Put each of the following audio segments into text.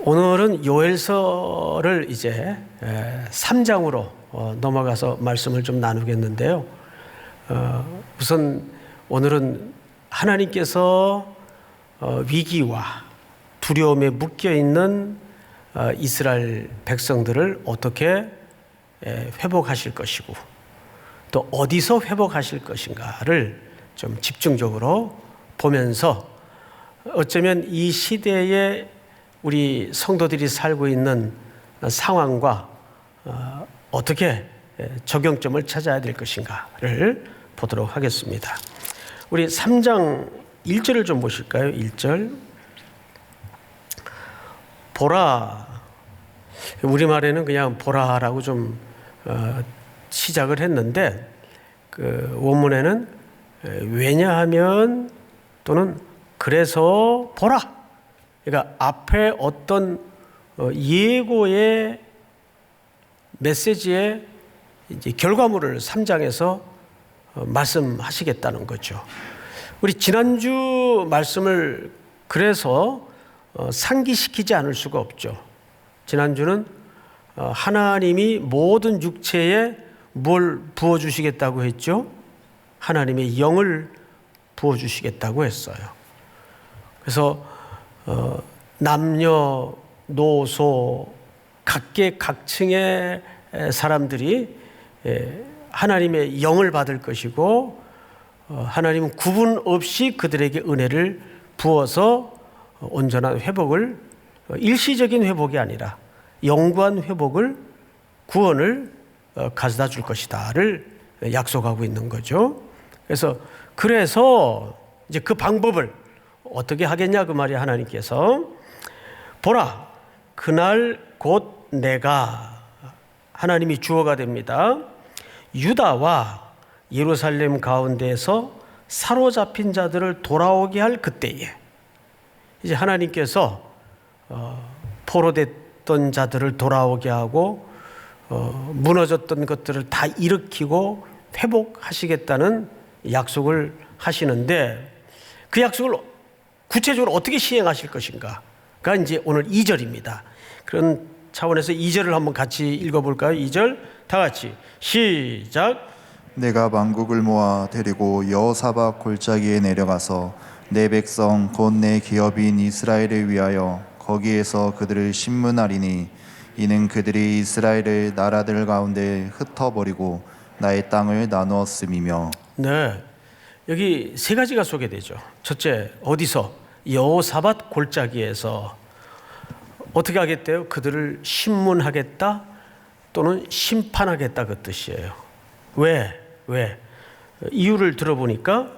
오늘은 요엘서를 이제 3장으로 넘어가서 말씀을 좀 나누겠는데요. 우선 오늘은 하나님께서 위기와 두려움에 묶여있는 이스라엘 백성들을 어떻게 회복하실 것이고 또 어디서 회복하실 것인가를 좀 집중적으로 보면서 어쩌면 이 시대에 우리 성도들이 살고 있는 상황과 어떻게 적용점을 찾아야 될 것인가를 보도록 하겠습니다. 우리 3장 1절을 좀 보실까요? 1절. 보라. 우리말에는 그냥 보라라고 좀 시작을 했는데 그 원문에는 왜냐하면 또는 그래서 보라. 그러니까 앞에 어떤 예고의 메시지의 이제 결과물을 3장에서 말씀하시겠다는 거죠. 우리 지난주 말씀을 그래서 상기시키지 않을 수가 없죠. 지난주는 하나님이 모든 육체에 뭘 부어주시겠다고 했죠? 하나님의 영을 부어주시겠다고 했어요. 그래서 남녀노소 각계각층의 사람들이 하나님의 영을 받을 것이고 하나님은 구분 없이 그들에게 은혜를 부어서 온전한 회복을 일시적인 회복이 아니라 영구한 회복을 구원을 가져다 줄 것이다를 약속하고 있는 거죠. 그래서 이제 그 방법을 어떻게 하겠냐 그 말이 하나님께서 보라 그날 곧 내가 하나님이 주어가 됩니다. 유다와 예루살렘 가운데에서 사로잡힌 자들을 돌아오게 할 그때에 이제 하나님께서 포로됐던 자들을 돌아오게 하고 무너졌던 것들을 다 일으키고 회복하시겠다는 약속을 하시는데 그 약속을 구체적으로 어떻게 시행하실 것인가가 이제 오늘 2절입니다. 그런 차원에서 2절을 한번 같이 읽어볼까요? 2절 다 같이 시작. 내가 만국을 모아 데리고 여호사밧 골짜기에 내려가서 내 백성 곧 내 기업인 이스라엘을 위하여 거기에서 그들을 심문하리니 이는 그들이 이스라엘을 나라들 가운데 흩어버리고 나의 땅을 나누었음이며. 네, 여기 세 가지가 소개되죠. 첫째, 어디서? 여호사밧 골짜기에서 어떻게 하겠대요? 그들을 심문하겠다 또는 심판하겠다 그 뜻이에요. 왜? 이유를 들어보니까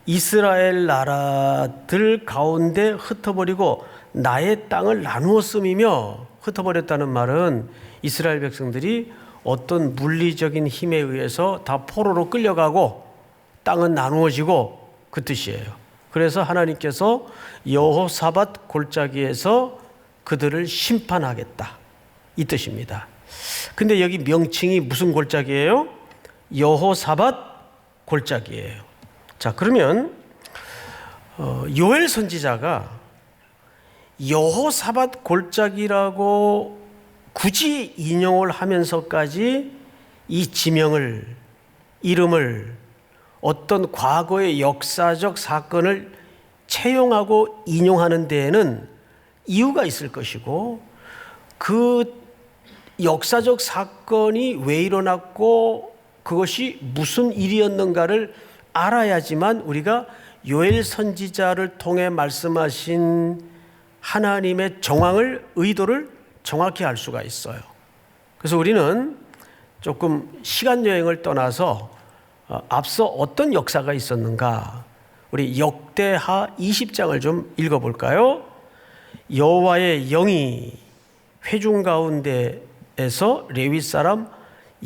이스라엘 나라들 가운데 흩어버리고 나의 땅을 나누었음이며, 흩어버렸다는 말은 이스라엘 백성들이 어떤 물리적인 힘에 의해서 다 포로로 끌려가고 땅은 나누어지고 그 뜻이에요. 그래서 하나님께서 여호사밧 골짜기에서 그들을 심판하겠다 이 뜻입니다. 근데 여기 명칭이 무슨 골짜기예요? 여호사밧 골짜기예요. 자, 그러면 요엘 선지자가 여호사밧 골짜기라고 굳이 인용을 하면서까지 이 지명을, 이름을 어떤 과거의 역사적 사건을 채용하고 인용하는 데에는 이유가 있을 것이고 그 역사적 사건이 왜 일어났고 그것이 무슨 일이었는가를 알아야지만 우리가 요엘 선지자를 통해 말씀하신 하나님의 정황을, 의도를 정확히 알 수가 있어요. 그래서 우리는 조금 시간 여행을 떠나서 앞서 어떤 역사가 있었는가, 우리 역대하 20장을 좀 읽어볼까요? 여호와의 영이 회중 가운데에서 레위 사람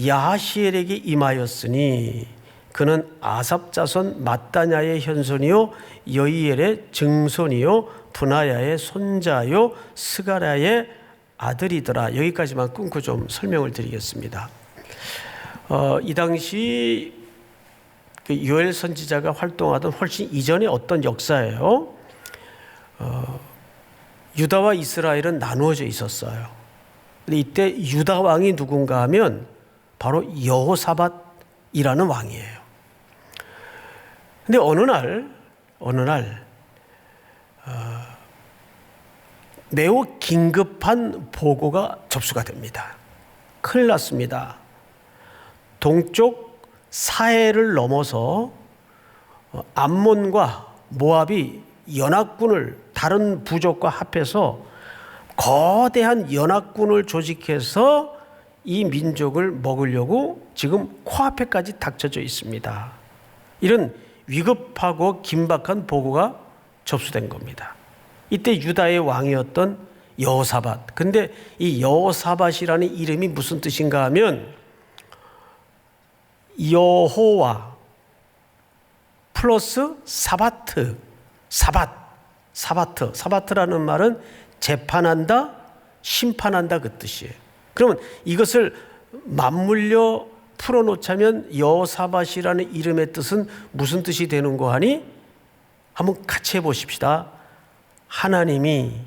야하시엘에게 임하였으니 그는 아삽 자손 마따냐의 현손이요 여이엘의 증손이요 분하야의 손자요 스가랴의 아들이더라. 여기까지만 끊고 좀 설명을 드리겠습니다. 이 당시 요엘 선지자가 활동하던 훨씬 이전의 어떤 역사예요. 유다와 이스라엘은 나누어져 있었어요. 근데 이때 유다 왕이 누군가 하면 바로 여호사밧이라는 왕이에요. 근데 어느 날 매우 긴급한 보고가 접수가 됩니다. 큰일 났습니다. 동쪽 사해를 넘어서 암몬과 모압이 연합군을 다른 부족과 합해서 거대한 연합군을 조직해서 이 민족을 먹으려고 지금 코앞에까지 닥쳐져 있습니다. 이런 위급하고 긴박한 보고가 접수된 겁니다. 이때 유다의 왕이었던 여호사밧. 근데 이 여호사밧이라는 이름이 무슨 뜻인가 하면 여호와 플러스 사바트, 사바트라는 말은 재판한다, 심판한다 그 뜻이에요. 그러면 이것을 맞물려 풀어놓자면 여호사밧이라는 이름의 뜻은 무슨 뜻이 되는고 하니 한번 같이 해보십시다. 하나님이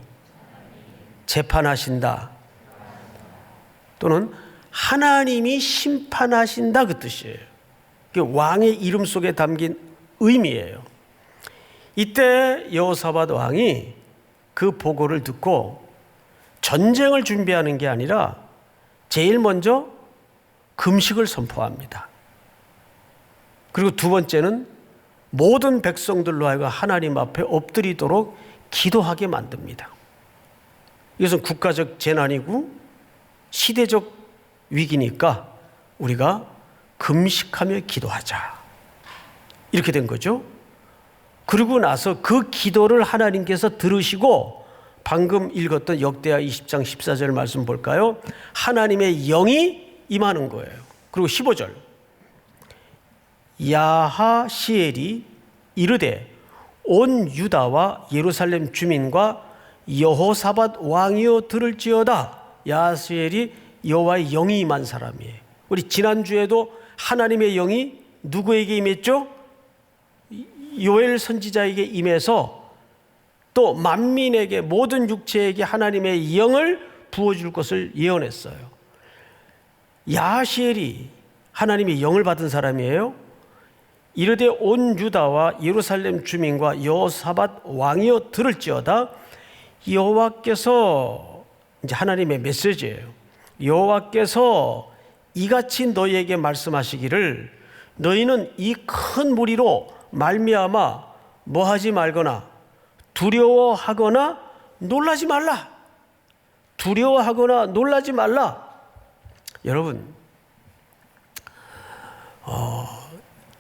재판하신다 또는 하나님이 심판하신다 그 뜻이에요. 왕의 이름 속에 담긴 의미예요. 이때 여호사밧 왕이 그 보고를 듣고 전쟁을 준비하는 게 아니라 제일 먼저 금식을 선포합니다. 그리고 두 번째는 모든 백성들로 하여금 하나님 앞에 엎드리도록 기도하게 만듭니다. 이것은 국가적 재난이고 시대적 위기니까 우리가 금식하며 기도하자. 이렇게 된 거죠. 그러고 나서 그 기도를 하나님께서 들으시고 방금 읽었던 역대하 20장 14절 말씀 볼까요? 하나님의 영이 임하는 거예요. 그리고 15절 야하시엘이 이르되 온 유다와 예루살렘 주민과 여호사밧 왕이여 들을지어다. 야하시엘이 여호와의 영이 임한 사람이에요. 우리 지난주에도 하나님의 영이 누구에게 임했죠? 요엘 선지자에게 임해서 또 만민에게 모든 육체에게 하나님의 영을 부어줄 것을 예언했어요. 야하시엘이 하나님의 영을 받은 사람이에요. 이르되 온 유다와 예루살렘 주민과 여호사밧 왕이여 들을지어다. 여호와께서 이제 하나님의 메시지예요. 여호와께서 이같이 너희에게 말씀하시기를 너희는 이 큰 무리로 말미암아 뭐하지 말거나 두려워하거나 놀라지 말라. 두려워하거나 놀라지 말라. 여러분,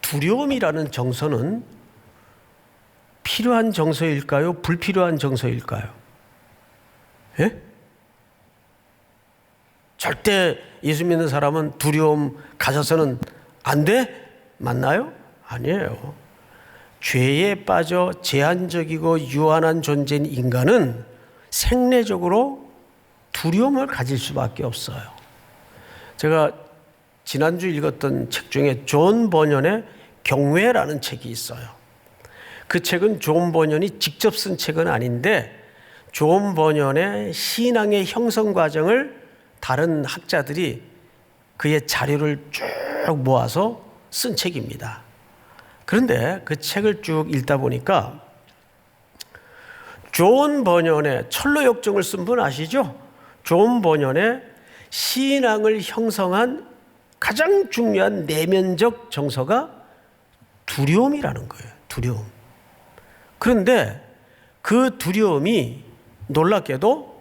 두려움이라는 정서는 필요한 정서일까요? 불필요한 정서일까요? 예? 절대 예수 믿는 사람은 두려움 가져서는 안 돼? 맞나요? 아니에요. 죄에 빠져 제한적이고 유한한 존재인 인간은 생리적으로 두려움을 가질 수밖에 없어요. 제가 지난주 읽었던 책 중에 존 버년의 경외라는 책이 있어요. 그 책은 존 버년이 직접 쓴 책은 아닌데 존 버년의 신앙의 형성 과정을 다른 학자들이 그의 자료를 쭉 모아서 쓴 책입니다. 그런데 그 책을 쭉 읽다 보니까 존 버년의 철로역정을 쓴 분 아시죠? 존 버년의 신앙을 형성한 가장 중요한 내면적 정서가 두려움이라는 거예요. 두려움. 그런데 그 두려움이 놀랍게도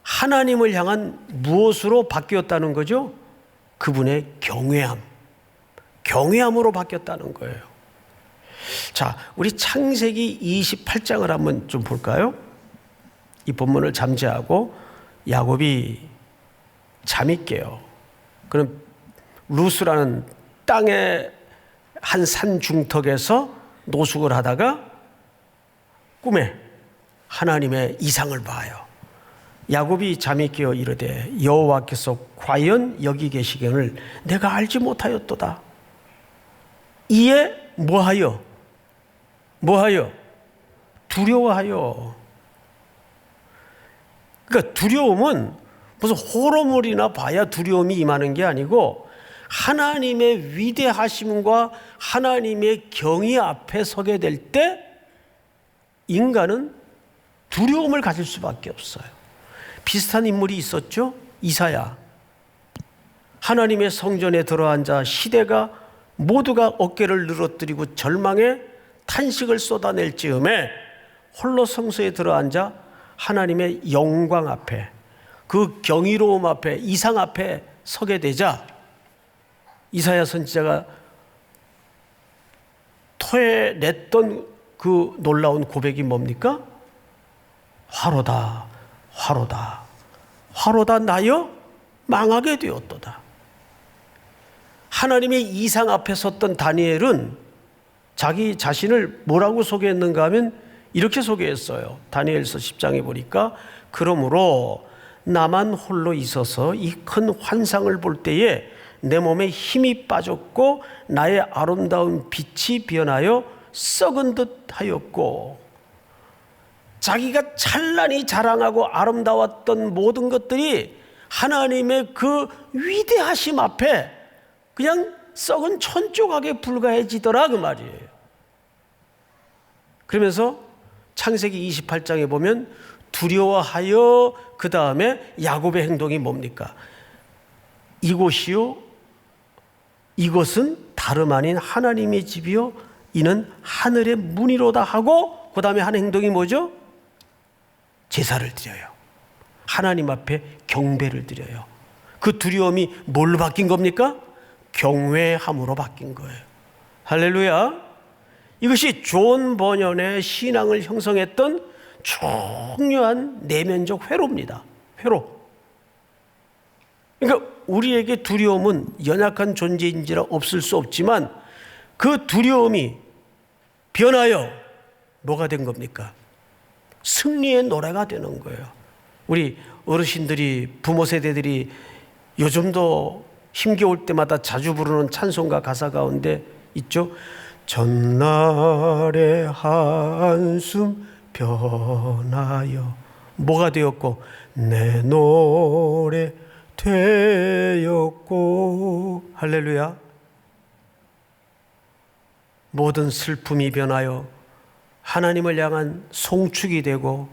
하나님을 향한 무엇으로 바뀌었다는 거죠? 그분의 경외함으로 바뀌었다는 거예요. 자, 우리 창세기 28장을 한번 좀 볼까요? 이 본문을 잠재하고 야곱이 잠이 깨요. 그럼 루스라는 땅의 한 산 중턱에서 노숙을 하다가 꿈에 하나님의 이상을 봐요. 야곱이 잠이 깨어 이르되 여호와께서 과연 여기 계시기를 내가 알지 못하였도다. 이에 뭐하여? 두려워하여. 그러니까 두려움은 무슨 호러물이나 봐야 두려움이 임하는 게 아니고 하나님의 위대하심과 하나님의 경의 앞에 서게 될 때 인간은 두려움을 가질 수밖에 없어요. 비슷한 인물이 있었죠. 이사야. 하나님의 성전에 들어앉아 시대가 모두가 어깨를 늘어뜨리고 절망에 탄식을 쏟아낼 즈음에 홀로 성소에 들어앉아 하나님의 영광 앞에, 그 경이로움 앞에, 이상 앞에 서게 되자 이사야 선지자가 토해냈던 그 놀라운 고백이 뭡니까? 화로다, 화로다, 화로다 나여 망하게 되었도다. 하나님의 이상 앞에 섰던 다니엘은 자기 자신을 뭐라고 소개했는가 하면 이렇게 소개했어요. 다니엘서 10장에 보니까 그러므로 나만 홀로 있어서 이 큰 환상을 볼 때에 내 몸에 힘이 빠졌고 나의 아름다운 빛이 변하여 썩은 듯 하였고, 자기가 찬란히 자랑하고 아름다웠던 모든 것들이 하나님의 그 위대하심 앞에 그냥 썩은 천조각에 불과해지더라 그 말이에요. 그러면서 창세기 28장에 보면 두려워하여 그 다음에 야곱의 행동이 뭡니까? 이곳이요 이것은 다름 아닌 하나님의 집이요 이는 하늘의 문이로다 하고 그 다음에 한 행동이 뭐죠? 제사를 드려요. 하나님 앞에 경배를 드려요. 그 두려움이 뭘로 바뀐 겁니까? 경외함으로 바뀐 거예요. 할렐루야. 이것이 존 버년의 신앙을 형성했던 중요한 내면적 회로입니다. 회로. 그러니까 우리에게 두려움은 연약한 존재인지라 없을 수 없지만 그 두려움이 변하여 뭐가 된 겁니까? 승리의 노래가 되는 거예요. 우리 어르신들이, 부모 세대들이 요즘도 힘겨울 때마다 자주 부르는 찬송가 가사 가운데 있죠. 전날의 한숨 변하여 뭐가 되었고 내 노래 되었고. 할렐루야. 모든 슬픔이 변하여 하나님을 향한 송축이 되고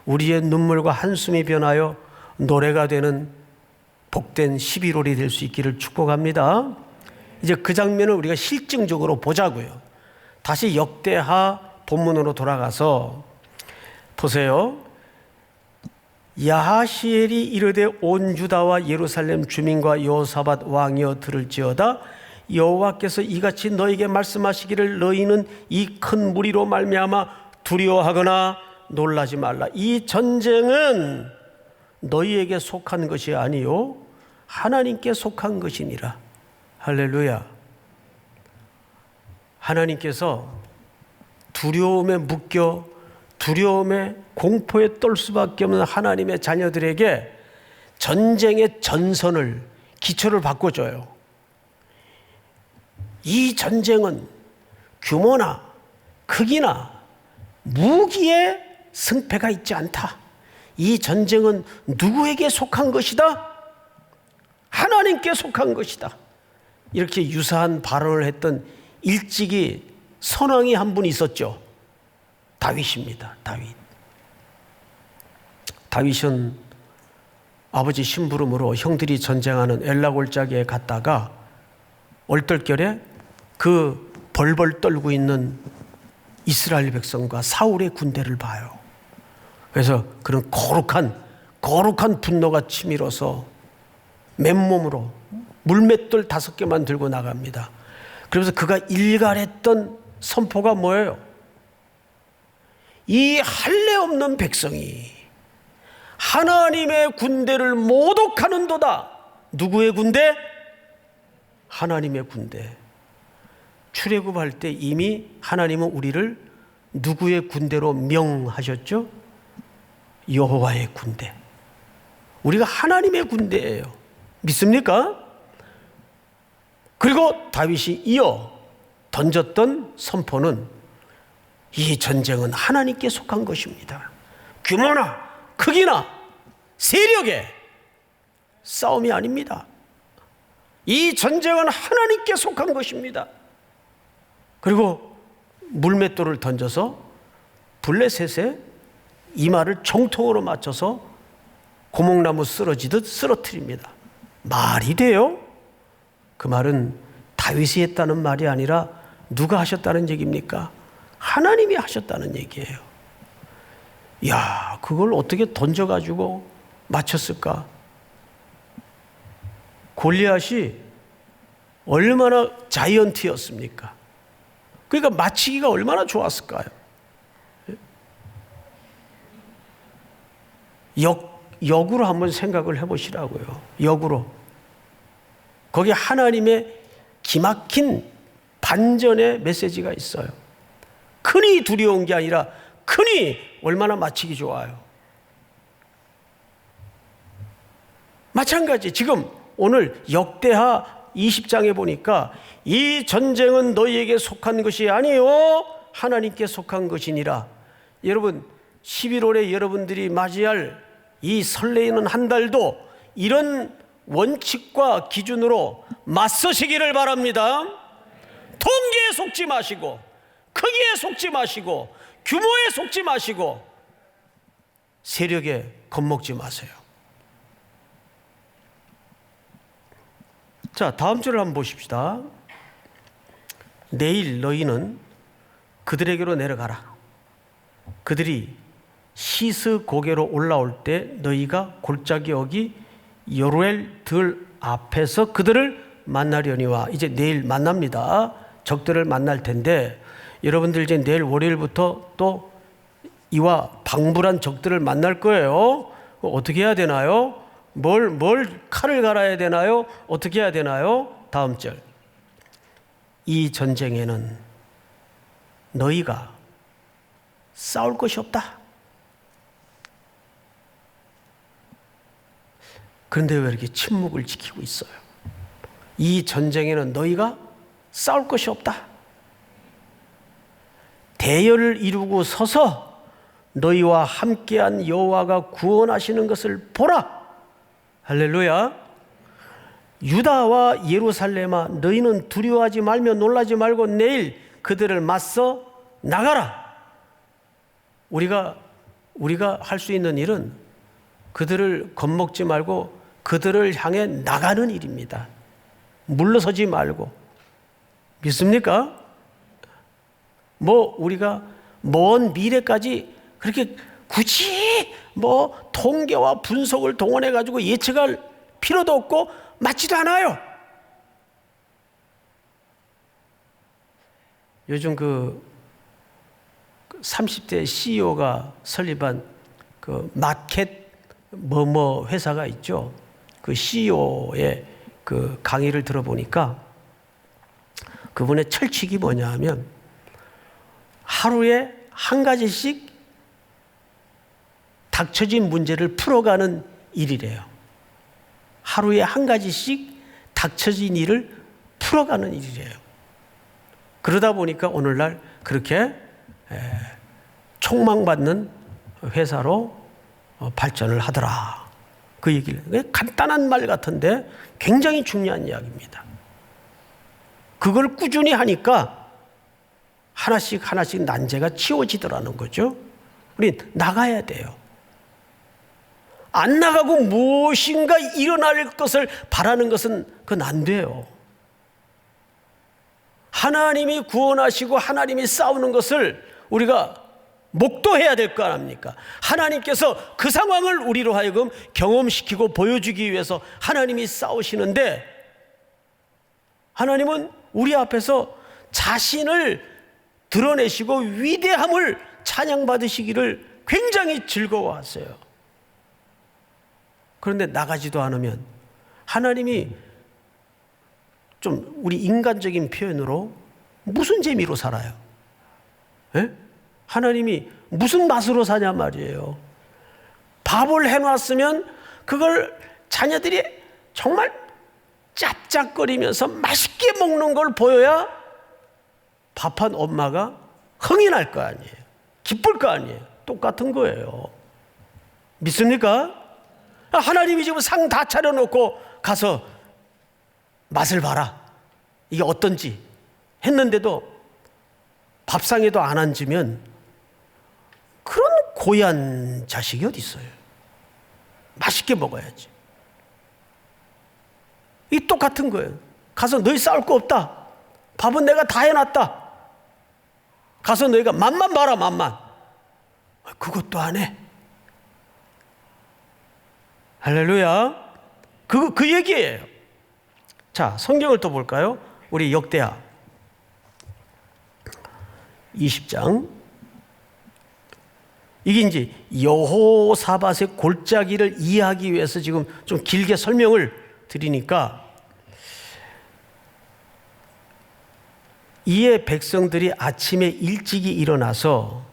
우리의 눈물과 한숨이 변하여 노래가 되는 복된 11월이 될 수 있기를 축복합니다. 이제 그 장면을 우리가 실증적으로 보자고요. 다시 역대하 본문으로 돌아가서 보세요. 야하시엘이 이르되 온 유다와 예루살렘 주민과 여호사밧 왕이여 들을지어다. 여호와께서 이같이 너에게 말씀하시기를 너희는 이 큰 무리로 말미암아 두려워하거나 놀라지 말라. 이 전쟁은 너희에게 속한 것이 아니요 하나님께 속한 것이니라. 할렐루야. 하나님께서 두려움에 묶여 두려움에 공포에 떨 수밖에 없는 하나님의 자녀들에게 전쟁의 전선을, 기초를 바꿔줘요. 이 전쟁은 규모나 크기나 무기에 승패가 있지 않다. 이 전쟁은 누구에게 속한 것이다? 하나님께 속한 것이다. 이렇게 유사한 발언을 했던 일찍이 선왕이 한 분 있었죠. 다윗입니다. 다윗은 아버지 심부름으로 형들이 전쟁하는 엘라 골짜기에 갔다가 얼떨결에 그 벌벌 떨고 있는 이스라엘 백성과 사울의 군대를 봐요. 그래서 그런 거룩한 분노가 치밀어서 맨몸으로 물맷돌 5개만 들고 나갑니다. 그러면서 그가 일갈했던 선포가 뭐예요? 이 할례 없는 백성이 하나님의 군대를 모독하는도다. 누구의 군대? 하나님의 군대. 출애굽할 때 이미 하나님은 우리를 누구의 군대로 명하셨죠? 여호와의 군대. 우리가 하나님의 군대예요. 믿습니까? 그리고 다윗이 이어 던졌던 선포는 이 전쟁은 하나님께 속한 것입니다. 규모나 크기나 세력의 싸움이 아닙니다. 이 전쟁은 하나님께 속한 것입니다. 그리고 물맷돌을 던져서 블레셋의 이마를 정통으로 맞춰서 고목나무 쓰러지듯 쓰러뜨립니다. 말이 돼요? 그 말은 다윗이 했다는 말이 아니라 누가 하셨다는 얘기입니까? 하나님이 하셨다는 얘기예요. 야, 그걸 어떻게 던져가지고 맞췄을까? 골리앗이 얼마나 자이언트였습니까? 그러니까 맞히기가 얼마나 좋았을까요? 역으로 한번 생각을 해보시라고요. 역으로. 거기 하나님의 기막힌 반전의 메시지가 있어요. 흔히 두려운 게 아니라 흔히 얼마나 맞히기 좋아요. 마찬가지 지금 오늘 역대하 20장에 보니까 이 전쟁은 너희에게 속한 것이 아니요 하나님께 속한 것이니라. 여러분 11월에 여러분들이 맞이할 이 설레이는 한 달도 이런 원칙과 기준으로 맞서시기를 바랍니다. 통계에 속지 마시고 크기에 속지 마시고 규모에 속지 마시고 세력에 겁먹지 마세요. 자, 다음 절을 한번 보십시다. 내일 너희는 그들에게로 내려가라. 그들이 시스 고개로 올라올 때 너희가 골짜기 어기 요르엘 들 앞에서 그들을 만나려니와. 이제 내일 만납니다. 적들을 만날 텐데 여러분들 이제 내일 월요일부터 또 이와 방불한 적들을 만날 거예요. 어떻게 해야 되나요? 뭘 칼을 갈아야 되나요? 어떻게 해야 되나요? 다음 절. 이 전쟁에는 너희가 싸울 것이 없다. 그런데 왜 이렇게 침묵을 지키고 있어요? 이 전쟁에는 너희가 싸울 것이 없다. 대열을 이루고 서서 너희와 함께한 여호와가 구원하시는 것을 보라. 할렐루야. 유다와 예루살렘아 너희는 두려워하지 말며 놀라지 말고 내일 그들을 맞서 나가라. 우리가 할 수 있는 일은 그들을 겁먹지 말고 그들을 향해 나가는 일입니다. 물러서지 말고. 믿습니까? 우리가 먼 미래까지 그렇게 굳이 통계와 분석을 동원해 가지고 예측할 필요도 없고 맞지도 않아요. 요즘 그 30대 CEO가 설립한 그 마켓 회사가 있죠. 그 CEO의 그 강의를 들어보니까 그분의 철칙이 뭐냐 하면 하루에 한 가지씩 닥쳐진 문제를 풀어가는 일이래요. 하루에 한 가지씩 닥쳐진 일을 풀어가는 일이래요. 그러다 보니까 오늘날 그렇게 촉망받는 회사로 발전을 하더라. 그 얘기를. 간단한 말 같은데 굉장히 중요한 이야기입니다. 그걸 꾸준히 하니까 하나씩 난제가 치워지더라는 거죠. 우리 나가야 돼요. 안 나가고 무엇인가 일어날 것을 바라는 것은 그건 안 돼요. 하나님이 구원하시고 하나님이 싸우는 것을 우리가 목도해야 될 거 아닙니까? 하나님께서 그 상황을 우리로 하여금 경험시키고 보여주기 위해서 하나님이 싸우시는데 하나님은 우리 앞에서 자신을 드러내시고 위대함을 찬양받으시기를 굉장히 즐거워하세요. 그런데 나가지도 않으면 하나님이 좀 우리 인간적인 표현으로 무슨 재미로 살아요? 에? 하나님이 무슨 맛으로 사냐 말이에요. 밥을 해놨으면 그걸 자녀들이 정말 짭짭거리면서 맛있게 먹는 걸 보여야 밥한 엄마가 흥이 날 거 아니에요. 기쁠 거 아니에요. 똑같은 거예요. 믿습니까? 하나님이 지금 상 다 차려놓고 가서 맛을 봐라, 이게 어떤지 했는데도 밥상에도 안 앉으면 그런 고얀 자식이 어디 있어요? 맛있게 먹어야지. 이 똑같은 거예요. 가서 너희 싸울 거 없다, 밥은 내가 다 해놨다, 가서 너희가 맛만 봐라, 맛만. 그것도 안 해. 할렐루야. 그 얘기예요. 자, 성경을 또 볼까요? 우리 역대하 20장. 이게 이제 여호사밧의 골짜기를 이해하기 위해서 지금 좀 길게 설명을 드리니까, 이에 백성들이 아침에 일찍이 일어나서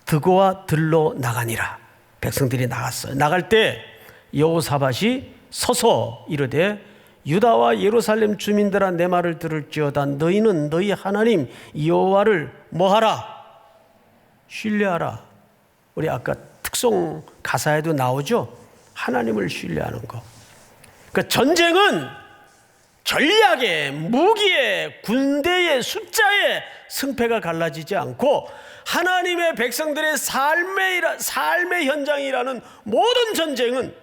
드고와 들로 나가니라. 백성들이 나갔어요. 나갈 때 여호사밧이 서서 이르되, 유다와 예루살렘 주민들아, 내 말을 들을지어다. 너희는 너희 하나님 여호와를 뭐하라? 신뢰하라. 우리 아까 특송 가사에도 나오죠? 하나님을 신뢰하는 거. 그러니까 전쟁은 전략에, 무기에, 군대의 숫자에 승패가 갈라지지 않고, 하나님의 백성들의 삶의 현장이라는 모든 전쟁은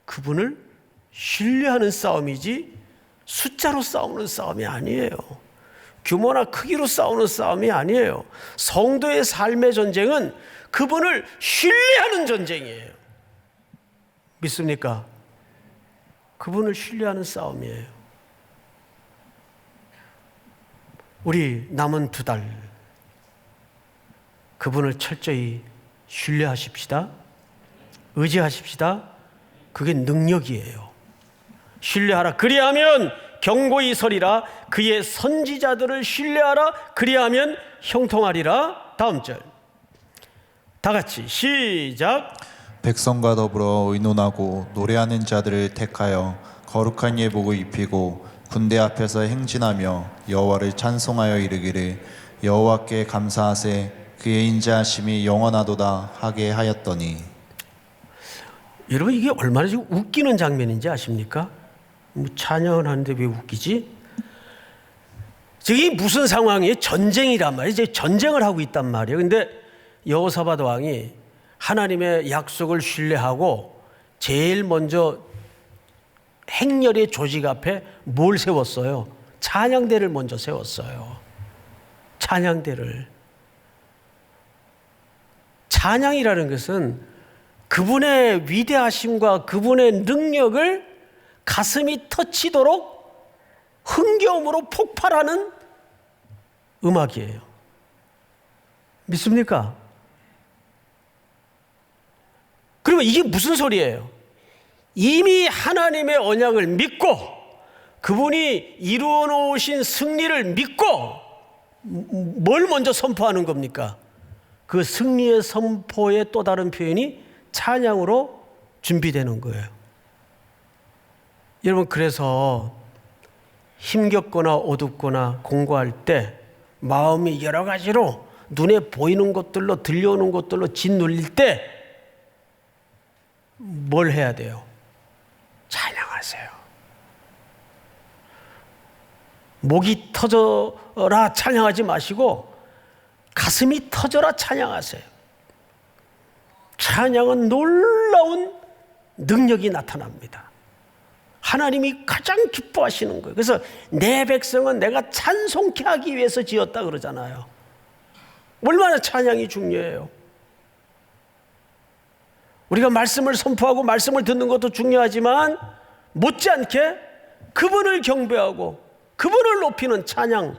그분을 신뢰하는 싸움이지 숫자로 싸우는 싸움이 아니에요. 규모나 크기로 싸우는 싸움이 아니에요. 성도의 삶의 전쟁은 그분을 신뢰하는 전쟁이에요. 믿습니까? 그분을 신뢰하는 싸움이에요. 우리 남은 2달 그분을 철저히 신뢰하십시다. 의지하십시다. 그게 능력이에요. 신뢰하라. 그리하면 경고히 서리라. 그의 선지자들을 신뢰하라. 그리하면 형통하리라. 다음 절. 다 같이 시작. 백성과 더불어 의논하고 노래하는 자들을 택하여 거룩한 예복을 입히고 군대 앞에서 행진하며 여호와를 찬송하여 이르기를, 여호와께 감사하세, 그의 인자하심이 영원하도다 하게 하였더니. 여러분, 이게 얼마나 지금 웃기는 장면인지 아십니까? 찬양을 하는데 왜 웃기지? 지금 무슨 상황이에요? 전쟁이란 말이에요. 이제 전쟁을 하고 있단 말이에요. 근데 여호사밧 왕이 하나님의 약속을 신뢰하고 제일 먼저 행렬의 조직 앞에 뭘 세웠어요? 찬양대를 먼저 세웠어요. 찬양대를. 찬양이라는 것은 그분의 위대하심과 그분의 능력을 가슴이 터치도록 흥겨움으로 폭발하는 음악이에요. 믿습니까? 그러면 이게 무슨 소리예요? 이미 하나님의 언약을 믿고 그분이 이루어 놓으신 승리를 믿고 뭘 먼저 선포하는 겁니까? 그 승리의 선포의 또 다른 표현이 찬양으로 준비되는 거예요. 여러분, 그래서 힘겹거나 어둡거나 공부할 때 마음이 여러 가지로 눈에 보이는 것들로 들려오는 것들로 짓눌릴 때 뭘 해야 돼요? 찬양하세요. 목이 터져라 찬양하지 마시고 가슴이 터져라 찬양하세요. 찬양은 놀라운 능력이 나타납니다. 하나님이 가장 기뻐하시는 거예요. 그래서 내 백성은 내가 찬송케 하기 위해서 지었다 그러잖아요. 얼마나 찬양이 중요해요. 우리가 말씀을 선포하고 말씀을 듣는 것도 중요하지만 못지않게 그분을 경배하고 그분을 높이는 찬양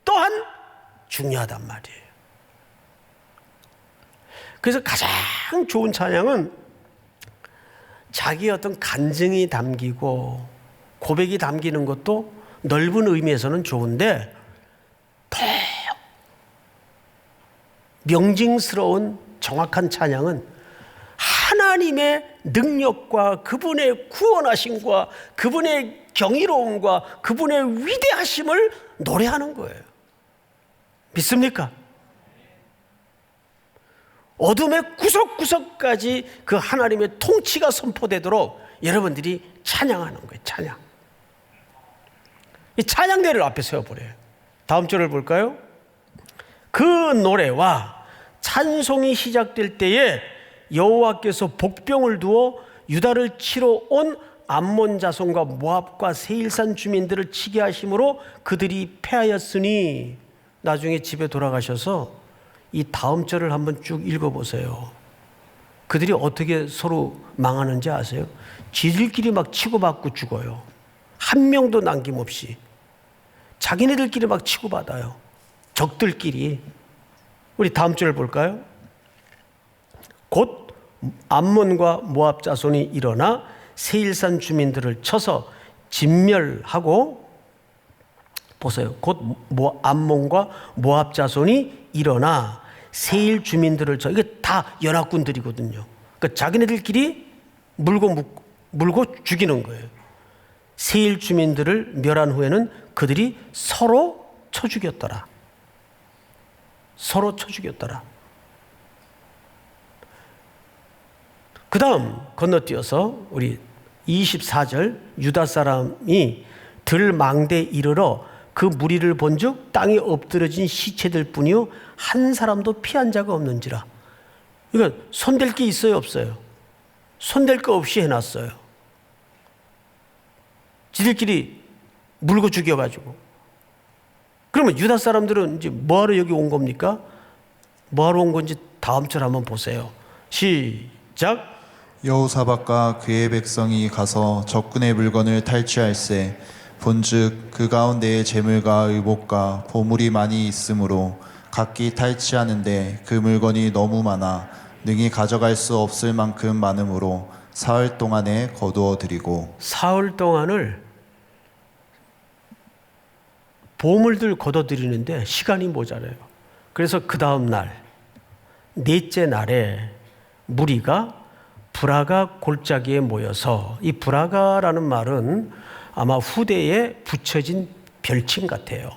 또한 중요하단 말이에요. 그래서 가장 좋은 찬양은 자기의 어떤 간증이 담기고 고백이 담기는 것도 넓은 의미에서는 좋은데, 더 명징스러운 정확한 찬양은 하나님의 능력과 그분의 구원하심과 그분의 경이로움과 그분의 위대하심을 노래하는 거예요. 믿습니까? 어둠의 구석구석까지 그 하나님의 통치가 선포되도록 여러분들이 찬양하는 거예요. 찬양. 이 찬양대를 앞에 세워버려요. 다음 절을 볼까요? 그 노래와 찬송이 시작될 때에 여호와께서 복병을 두어 유다를 치러 온 암몬 자손과 모압과 세일산 주민들을 치게 하심으로 그들이 패하였으니, 나중에 집에 돌아가셔서 이 다음 절을 한번 쭉 읽어보세요. 그들이 어떻게 서로 망하는지 아세요? 지들끼리 막 치고받고 죽어요. 한 명도 남김없이. 자기네들끼리 막 치고받아요. 적들끼리. 우리 다음 절을 볼까요? 곧 암몬과 모압 자손이 일어나 세일산 주민들을 쳐서 진멸하고, 보세요. 곧 암몬과 모압 자손이 일어나 세일 주민들을 쳐. 이게 다 연합군들이거든요. 그러니까 자기네들끼리 물고 죽이는 거예요. 세일 주민들을 멸한 후에는 그들이 서로 쳐 죽였더라. 서로 쳐 죽였더라. 그 다음 건너뛰어서 우리 24절, 유다 사람이 들망대에 이르러 그 무리를 본즉 땅에 엎드러진 시체들 뿐이요 한 사람도 피한 자가 없는지라. 이건 손댈 게 있어요, 없어요? 손댈 거 없이 해놨어요. 지들끼리 물고 죽여가지고. 그러면 유다 사람들은 이제 뭐하러 여기 온 겁니까? 뭐하러 온 건지 다음 절 한번 보세요. 시작. 여호사밧과 그의 백성이 가서 적군의 물건을 탈취할세. 본즉 그 가운데에 재물과 의복과 보물이 많이 있으므로 각기 탈취하는데 그 물건이 너무 많아 능히 가져갈 수 없을 만큼 많으므로 사흘 동안에 거두어 드리고. 사흘 동안을 보물들 거둬 드리는데 시간이 모자라요. 그래서 그 다음 날, 넷째 날에 무리가 브라가 골짜기에 모여서, 이 브라가라는 말은 아마 후대에 붙여진 별칭 같아요.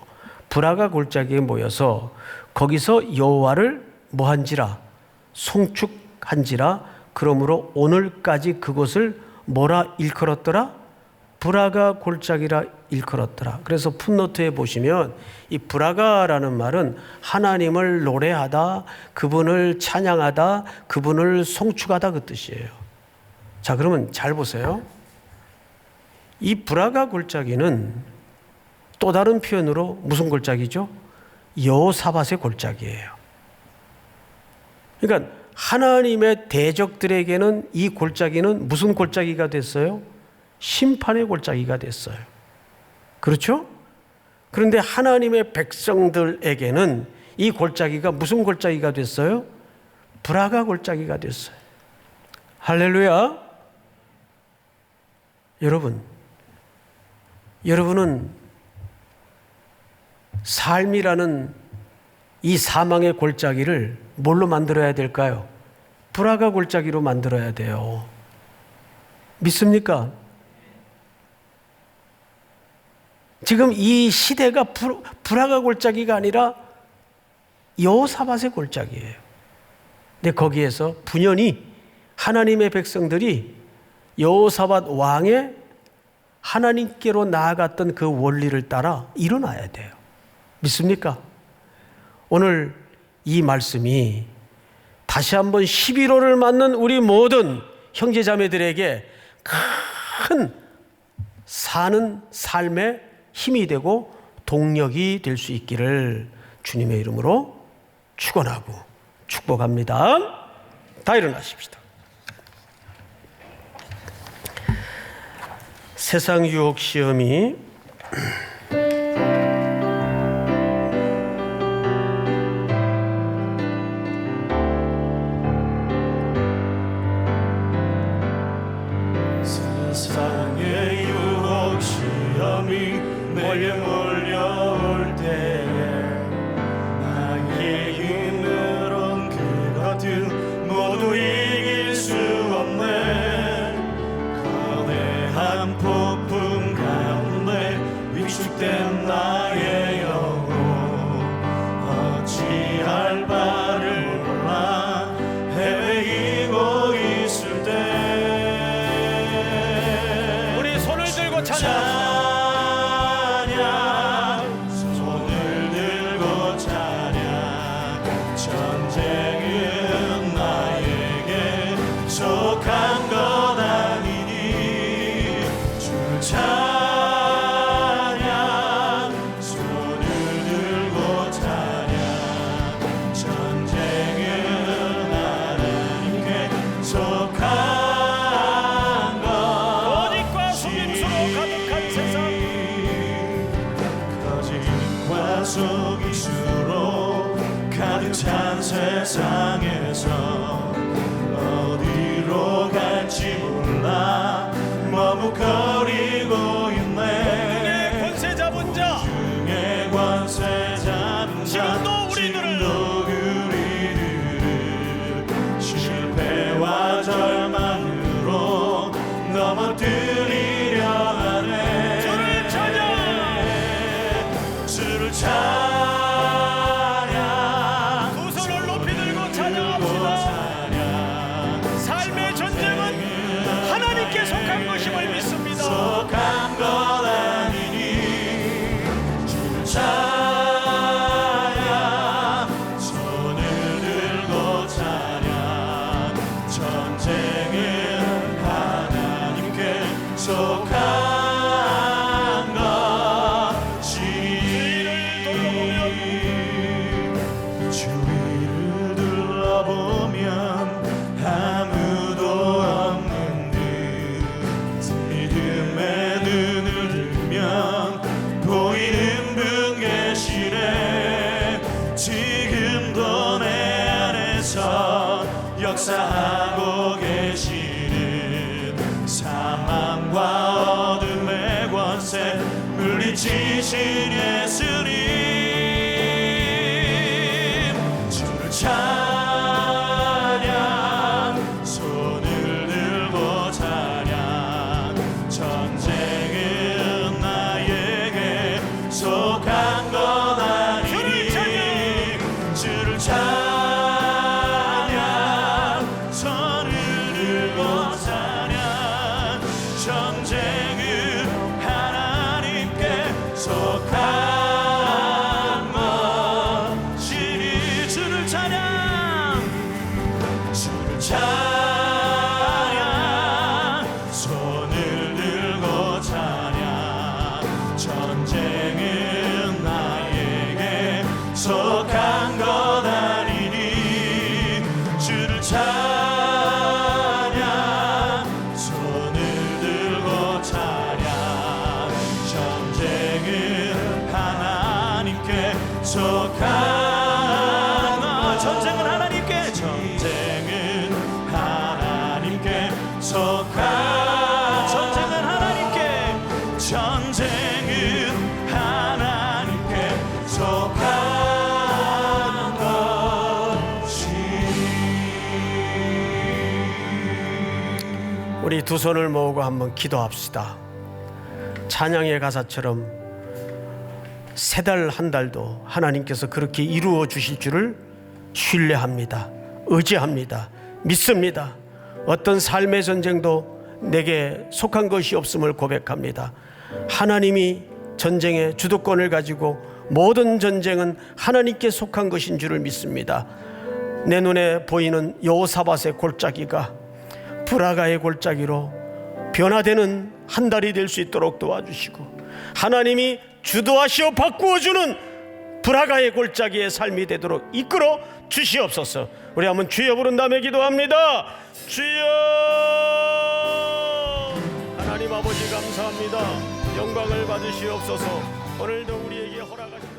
브라가 골짜기에 모여서 거기서 여호와를 뭐한지라? 송축한지라. 그러므로 오늘까지 그곳을 뭐라 일컬었더라? 브라가 골짜기라 일컬었더라. 그래서 풋노트에 보시면 이 브라가라는 말은 하나님을 노래하다, 그분을 찬양하다, 그분을 송축하다, 그 뜻이에요. 자, 그러면 잘 보세요. 이 브라가 골짜기는 또 다른 표현으로 무슨 골짜기죠? 여호사밧의 골짜기예요. 그러니까 하나님의 대적들에게는 이 골짜기는 무슨 골짜기가 됐어요? 심판의 골짜기가 됐어요. 그렇죠? 그런데 하나님의 백성들에게는 이 골짜기가 무슨 골짜기가 됐어요? 브라가 골짜기가 됐어요. 할렐루야. 여러분은 삶이라는 이 사망의 골짜기를 뭘로 만들어야 될까요? 브라가 골짜기로 만들어야 돼요. 믿습니까? 지금 이 시대가 브라가 골짜기가 아니라 여호사밧의 골짜기예요. 근데 거기에서 분연히 하나님의 백성들이 여호사밧 왕의 하나님께로 나아갔던 그 원리를 따라 일어나야 돼요. 믿습니까? 오늘 이 말씀이 다시 한번 11호를 맞는 우리 모든 형제자매들에게 큰 사는 삶의 힘이 되고 동력이 될 수 있기를 주님의 이름으로 축원하고 축복합니다. 다 일어나십시다. 세상 유혹 시험이 세상의 유혹 시험이 내게 몰려올 때에 나의 힘으론 그것들 모두 이길 수 없네. 거대한 폭풍 가운데 위축 역사하고 계시는 사망과 어둠의 권세 물리치신 예수님 주를 찬양 손을 들고 찬양 전쟁은 나에게 속한 것 아니니 주를 찬양 손을 들고 찬양 전쟁은 하나님께 속한 것이니 주를 찬양 주를 찬양 손을 들고 찬양 전쟁은 나에게 속한 것 아니니 주를 찬양 손을 들고 찬양 전쟁은 하나님께 속한 것 전쟁은 하나님께 속한 전쟁은 하나님께 속한 것이 우리 두 손을 모으고 한번 기도합시다. 찬양의 가사처럼 세 달, 한 달도 하나님께서 그렇게 이루어 주실 줄을 신뢰합니다. 의지합니다. 믿습니다. 어떤 삶의 전쟁도 내게 속한 것이 없음을 고백합니다. 하나님이 전쟁의 주도권을 가지고 모든 전쟁은 하나님께 속한 것인 줄을 믿습니다. 내 눈에 보이는 여호사밧의 골짜기가 브라가의 골짜기로 변화되는 한 달이 될 수 있도록 도와주시고 하나님이 주도하시어 바꾸어주는 브라가의 골짜기의 삶이 되도록 이끌어 주시옵소서. 우리 한번 주여 부른 다음에 기도합니다. 주여. 하나님 아버지 감사합니다. 영광을 받으시옵소서. 오늘도 우리에게 허락하신